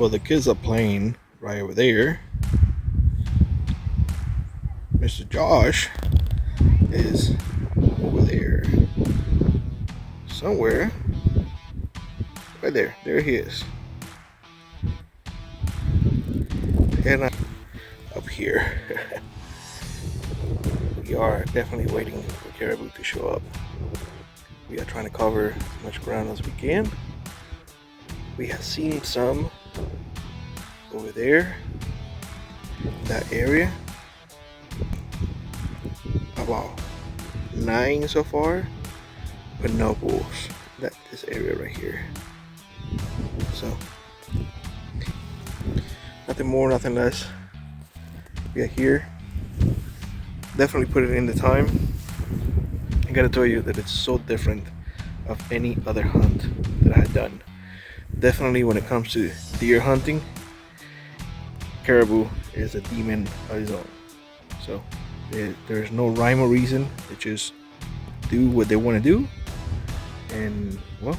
Well, the kids are playing right over there. Mr. Josh is over there somewhere. Right there. There he is. And I'm up here. We are definitely waiting for Caribou to show up. We are trying to cover as much ground as we can. We have seen some over there, that area. About 9 so far, but no bulls. This area right here. So nothing more, nothing less. We are here. Definitely put it in the time. I gotta tell you that it's so different of any other hunt that I had done. Definitely when it comes to deer hunting, Caribou is a demon of his own. So there's no rhyme or reason. They just do what they want to do, and well,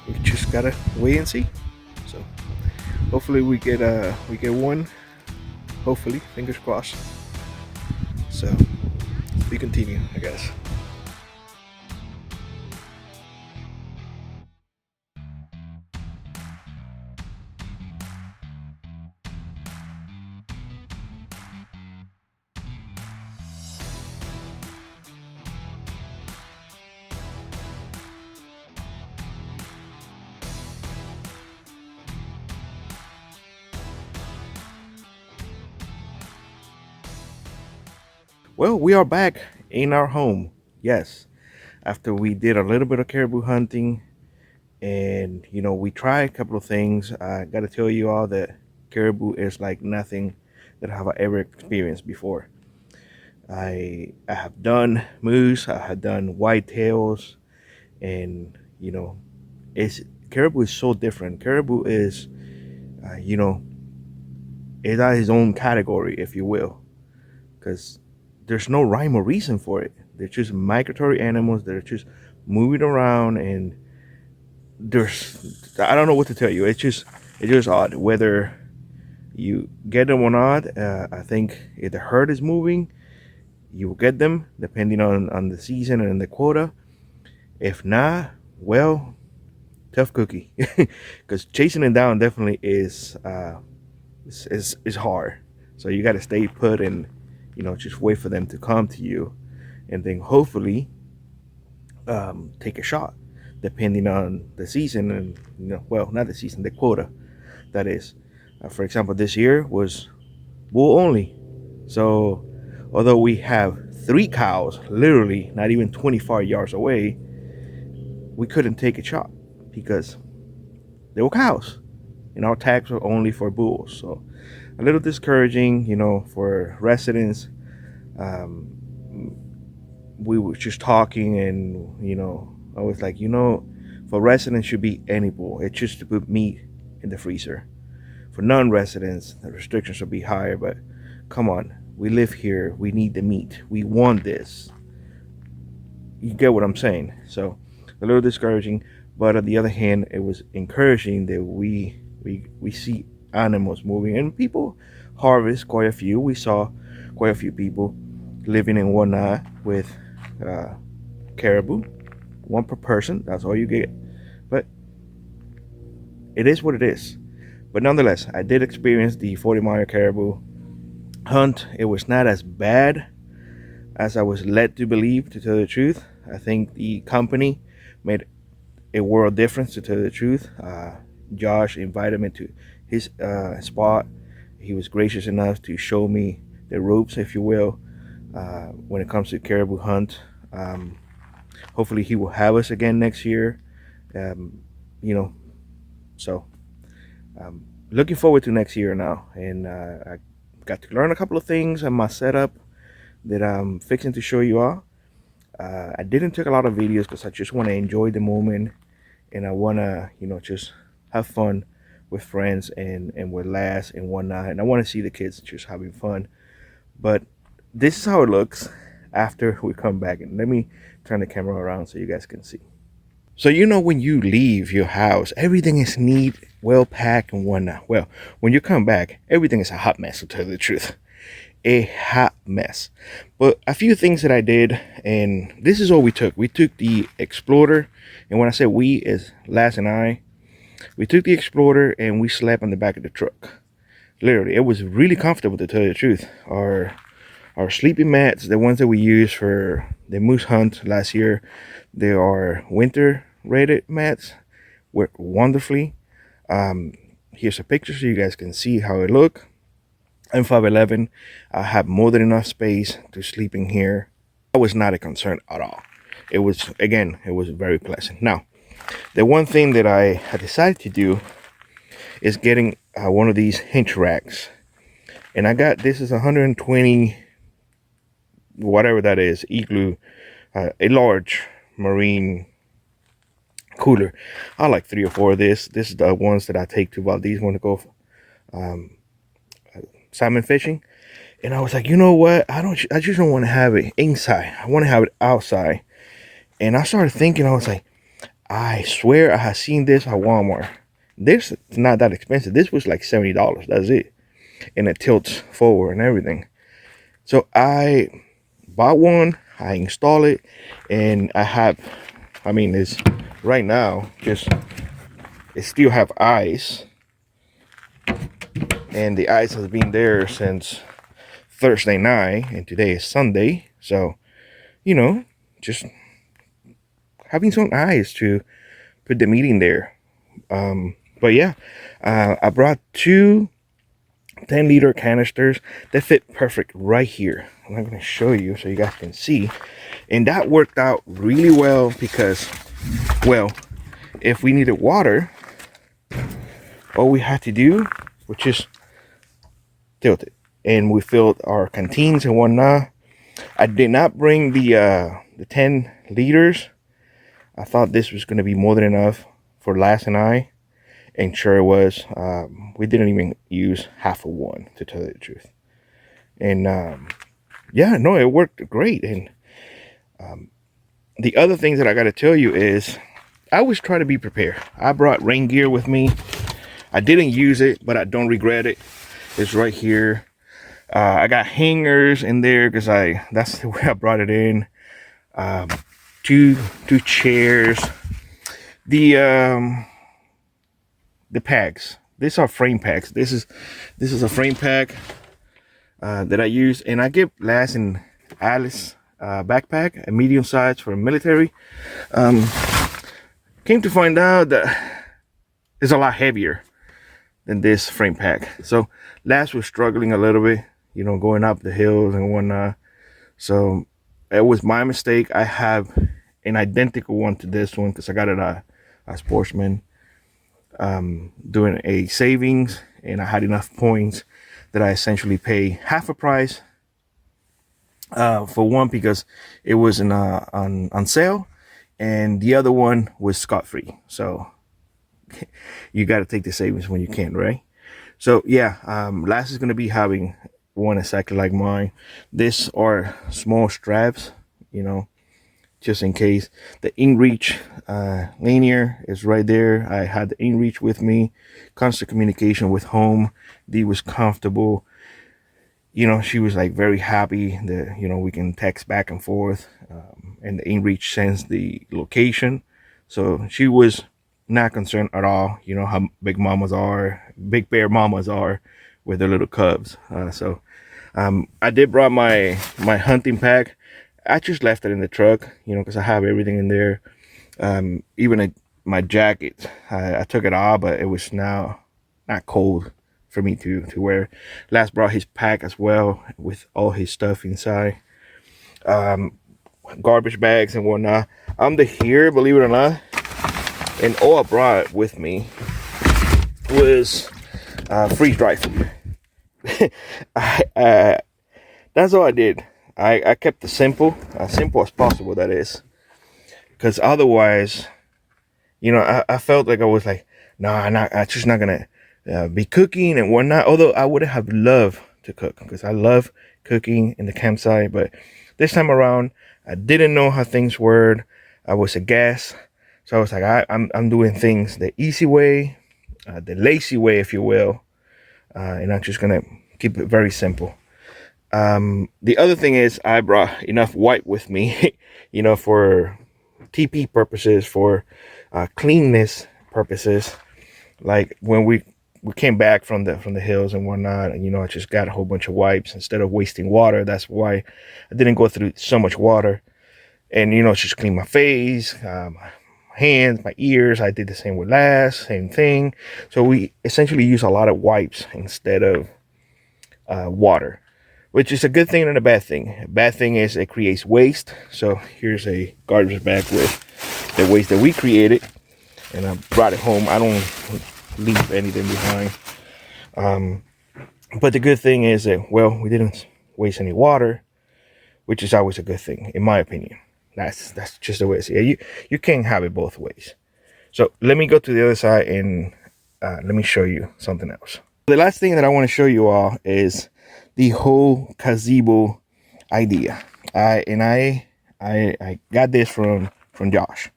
we just gotta wait and see. So hopefully we get one. Hopefully, fingers crossed. So we continue, I guess. Well, we are back in our home. Yes, after we did a little bit of caribou hunting, and we tried a couple of things. I gotta tell you all that caribou is like nothing that I have ever experienced before. I have done moose, I have done whitetails, and it's caribou is so different. Caribou is it's at his own category, if you will, because there's no rhyme or reason for it. They're just migratory animals that are just moving around, and I don't know what to tell you. It's just odd whether you get them or not. I think if the herd is moving, you will get them depending on the season and the quota. If not, well, tough cookie, because chasing them down definitely is hard. So you got to stay put and just wait for them to come to you, and then hopefully take a shot depending on the season, and well, not the season, the quota, that is. For example, this year was bull only. So although we have 3 cows literally not even 25 yards away, we couldn't take a shot because they were cows and our tags were only for bulls. So a little discouraging, for residents. We were just talking, and I was like, for residents should be any bull. It's just to put meat in the freezer. For non-residents, the restrictions will be higher, but come on, we live here, we need the meat, we want this. You get what I'm saying? So a little discouraging, but on the other hand, it was encouraging that we see animals moving, and people harvest quite a few. We saw quite a few people living in whatnot with caribou, 1 per person. That's all you get, but it is what it is. But nonetheless, I did experience the 40-mile caribou hunt. It was not as bad as I was led to believe, to tell the truth. I think the company made a world difference, to tell the truth. Josh invited me to his spot. He was gracious enough to show me the ropes, if you will, when it comes to caribou hunt. Hopefully he will have us again next year. So looking forward to next year now, and I got to learn a couple of things on my setup that I'm fixing to show you all. I didn't take a lot of videos because I just want to enjoy the moment, and I want to just have fun with friends and with lads and whatnot, and I want to see the kids just having fun. But this is how it looks after we come back, and let me turn the camera around so you guys can see. So when you leave your house, everything is neat, well packed and whatnot. Well, when you come back, everything is a hot mess, to tell you the truth. A hot mess. But a few things that I did, and this is all we took. We took the Explorer, and when I say we, is Lass and I. We took the Explorer and we slept on the back of the truck. Literally, it was really comfortable, to tell you the truth. Our sleeping mats, the ones that we used for the moose hunt last year, they are winter rated mats. Work wonderfully. Here's a picture so you guys can see how it look. I'm 5'11". I have more than enough space to sleep in here. That was not a concern at all. It was, again, it was very pleasant. Now, the one thing that I had decided to do is getting one of these hinge racks. And I got, this is 120, whatever that is, Igloo, a large marine cooler. I like 3 or 4 of this. This is the ones that I take to Valdez when I go salmon fishing. And I was like, you know what? I just don't want to have it inside. I want to have it outside. And I started thinking, I was like, I swear I have seen this at Walmart. This is not that expensive. This was like $70. That's it. And it tilts forward and everything. So I bought one. I installed it. And I have, I mean, it's right now, just, it still have ice. And the ice has been there since Thursday night. And today is Sunday. So, you know, just having some ice to put the meat in there. But yeah, I brought 2 10-liter canisters that fit perfect right here. I'm going to show you so you guys can see. And that worked out really well because, well, if we needed water, all we had to do was just tilt it. And we filled our canteens and whatnot. I did not bring the 10 liters. I thought this was going to be more than enough for Lass and I, and sure it was. We didn't even use half of one, to tell you the truth. And yeah, no, it worked great. And the other things that I got to tell you is I always try to be prepared. I brought rain gear with me. I didn't use it, but I don't regret it. It's right here. I got hangers in there because that's the way I brought it in. Two chairs. The packs. These are frame packs. This is a frame pack that I use, and I give Lass and Alice backpack, a medium size for military. Came to find out that it's a lot heavier than this frame pack. So Lass was struggling a little bit, you know, going up the hills and whatnot. So it was my mistake. I have an identical one to this one because I got it at a Sportsman, doing a savings, and I had enough points that I essentially pay half a price for one because it was on sale, and the other one was scot-free. So you got to take the savings when you can, right? So yeah, Lass is going to be having one exactly like mine. These are small straps, you know, just in case. The inReach linear is right there. I had the inReach with me. Constant communication with home. Dee was comfortable. You know, she was like very happy that, you know, we can text back and forth, and the inReach sends the location. So she was not concerned at all. You know how big mamas are, big bear mamas are with their little cubs. So I did brought my hunting pack. I just left it in the truck, you know, because I have everything in there. Even my jacket, I took it off, but it was now not cold for me to wear. Lass brought his pack as well with all his stuff inside. Garbage bags and whatnot. I'm here, believe it or not. And all I brought with me was freeze-dried food. That's all I did. I kept it simple, as simple as possible, that is. Because otherwise, you know, I felt like I was like, no, I'm just not going to be cooking and whatnot. Although I would have loved to cook because I love cooking in the campsite. But this time around, I didn't know how things were. I was a guest. So I was like, I'm doing things the easy way. the lazy way, if you will. And I'm just gonna keep it very simple. The other thing is I brought enough wipe with me, for TP purposes, for cleanness purposes. Like when we came back from the hills and whatnot, and I just got a whole bunch of wipes instead of wasting water. That's why I didn't go through so much water. And just clean my face, my hands, my ears. I did the same with last, same thing. So we essentially use a lot of wipes instead of water, which is a good thing and a bad thing. A bad thing is it creates waste. So here's a garbage bag with the waste that we created, and I brought it home. I don't leave anything behind. But the good thing is that, well, we didn't waste any water, which is always a good thing, in my opinion. That's just the way I see it. You can't have it both ways. So let me go to the other side and let me show you something else. The last thing that I want to show you all is the whole gazebo idea. I got this from Josh.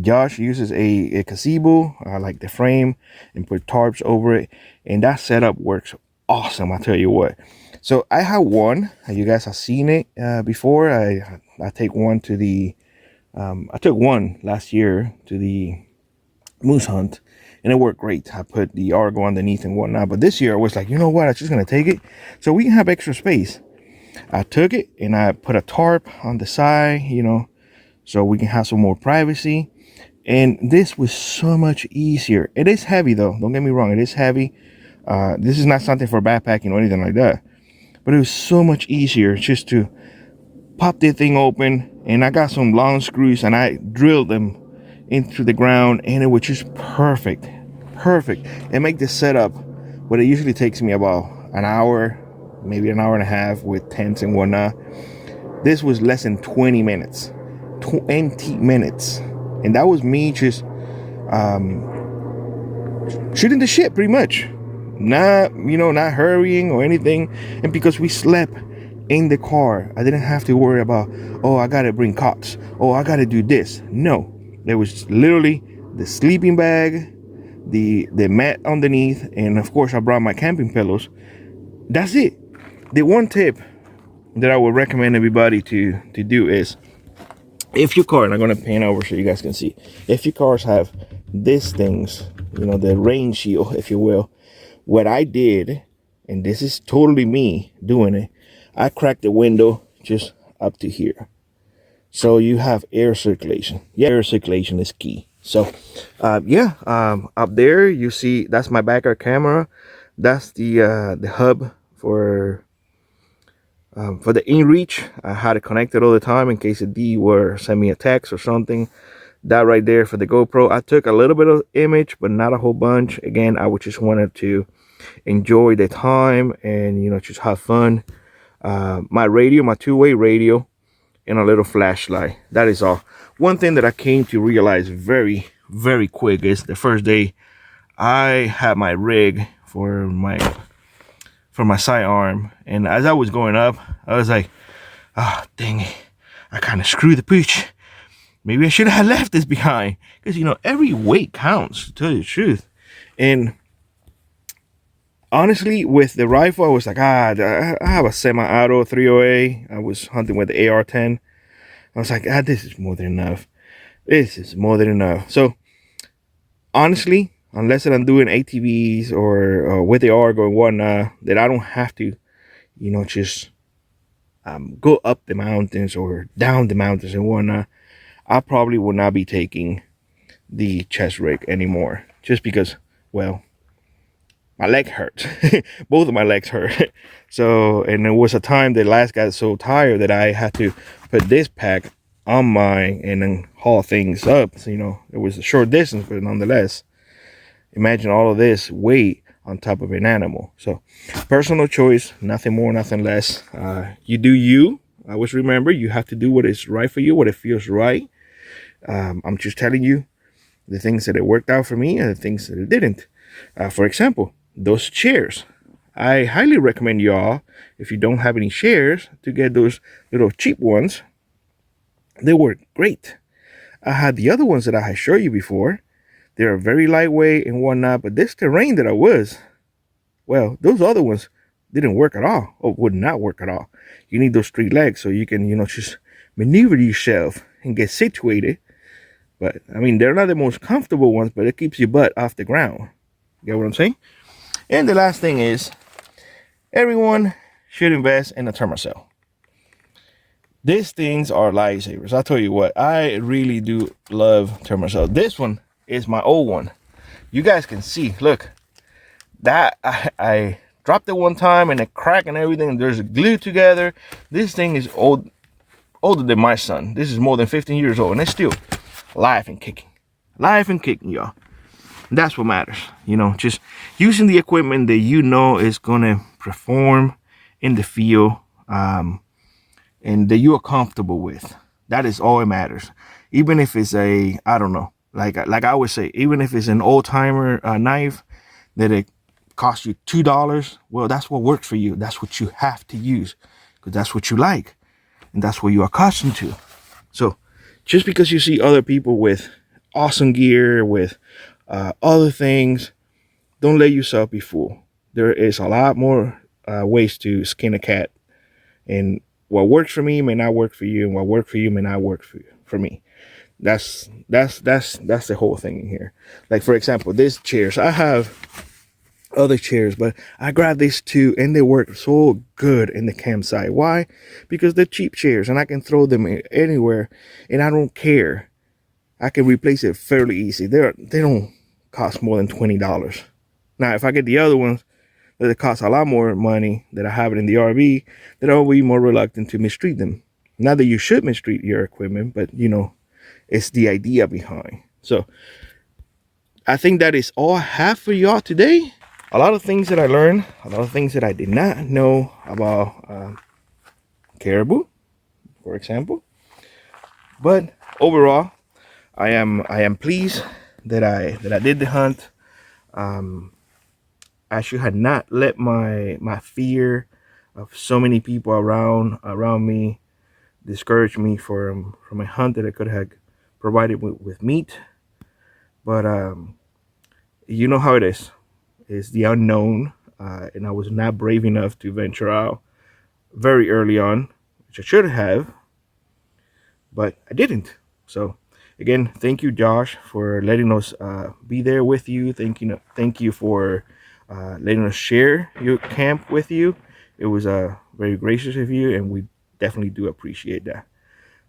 Josh uses a gazebo, like the frame, and put tarps over it, and that setup works awesome. I tell you what. So I have one. You guys have seen it before. I take one to the. I took one last year to the moose hunt, and it worked great. I put the Argo underneath and whatnot. But this year I was like, you know what? I'm just gonna take it so we can have extra space. I took it and I put a tarp on the side, so we can have some more privacy. And this was so much easier. It is heavy though. Don't get me wrong. It is heavy. This is not something for backpacking or anything like that. But it was so much easier just to pop the thing open, and I got some long screws and I drilled them into the ground, and it was just perfect. And make the setup what it usually takes me about an hour, maybe an hour and a half with tents and whatnot. This was less than 20 minutes. 20 minutes. And that was me just shooting the shit pretty much. Not hurrying or anything. And because we slept in the car, I didn't have to worry about, oh, I gotta bring cots, oh, I gotta do this. No, it was literally the sleeping bag, the mat underneath, and of course I brought my camping pillows. That's it. The one tip that I would recommend everybody to do is, if your car, and I'm gonna pan over so you guys can see, if your cars have these things, the rain shield, if you will, what I did, and this is totally me doing it, I cracked the window just up to here, so you have air circulation. Yeah, air circulation is key. So up there you see that's my backup camera. That's the hub for the inReach. I had it connected all the time in case a D were send me a text or something. That right there for the GoPro. I took a little bit of image, but not a whole bunch. Again, I would just wanted to enjoy the time and just have fun. My radio, my two-way radio, and a little flashlight. That is all. One thing that I came to realize very, very quick is the first day I had my rig for my sidearm, and as I was going up, I was like, dang it, I kind of screwed the pooch. Maybe I should have left this behind, because every weight counts, to tell you the truth. And honestly, with the rifle, I was like, I have a semi-auto 308. I was hunting with the AR-10. I was like, this is more than enough. This is more than enough. So honestly, unless I'm doing ATVs or with the Argo and whatnot, that I don't have to, just go up the mountains or down the mountains and whatnot, I probably will not be taking the chest rig anymore. Just because, well, my leg hurts. Both of my legs hurt. So, and there was a time that last got so tired that I had to put this pack on mine and then haul things up. So, it was a short distance, but nonetheless, imagine all of this weight on top of an animal. So, personal choice, nothing more, nothing less. You do you. I always remember, you have to do what is right for you, what it feels right. I'm just telling you the things that it worked out for me and the things that it didn't. For example, those chairs. I highly recommend y'all, if you don't have any chairs, to get those little cheap ones. They work great. I had the other ones that I had showed you before. They're very lightweight and whatnot, but this terrain that I was, well, those other ones didn't work at all, or would not work at all. You need those 3 legs so you can, just maneuver yourself and get situated. But I mean, they're not the most comfortable ones, but it keeps your butt off the ground. You get what I'm saying? And the last thing is, everyone should invest in a Thermacell. These things are lifesavers. I'll tell you what, I really do love Thermacell. This one is my old one. You guys can see, look, that I dropped it one time and it cracked and everything. There's glue together. This thing is older than my son. This is more than 15 years old and it's still live and kicking. Live and kicking, y'all. That's what matters. Just using the equipment that is gonna perform in the field, and that you are comfortable with. That is all that matters. Even if it's I don't know, like I always say, even if it's an old timer knife that it costs you $2, well, that's what works for you. That's what you have to use because that's what you like and that's what you're accustomed to. So just because you see other people with awesome gear, with other things, don't let yourself be fooled. There is a lot more ways to skin a cat, and what works for me may not work for you, and what works for you may not work for me. That's the whole thing in here. Like, for example, these chairs, I have other chairs, but I grabbed these 2 and they work so good in the campsite. Why? Because they're cheap chairs and I can throw them anywhere and I don't care. I can replace it fairly easy. They don't cost more than $20. Now, if I get the other ones that it costs a lot more money, that I have it in the RV, then I'll be more reluctant to mistreat them. Not that you should mistreat your equipment, but it's the idea behind. So I think that is all I have for y'all today. A lot of things that I learned, a lot of things that I did not know about Caribou, for example. But overall, I am pleased that I did the hunt. I should have not let my fear of so many people around me discourage me from a hunt that I could have provided with meat. But you know how it is. It's the unknown, and I was not brave enough to venture out very early on, which I should have, but I didn't. So again, thank you, Josh, for letting us be there with you. Thank you for letting us share your camp with you. It was very gracious of you, and we definitely do appreciate that.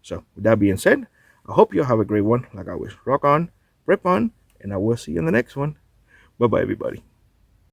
So with that being said, I hope you'll have a great one. Like always, rock on, rip on, and I will see you in the next one. Bye-bye, everybody.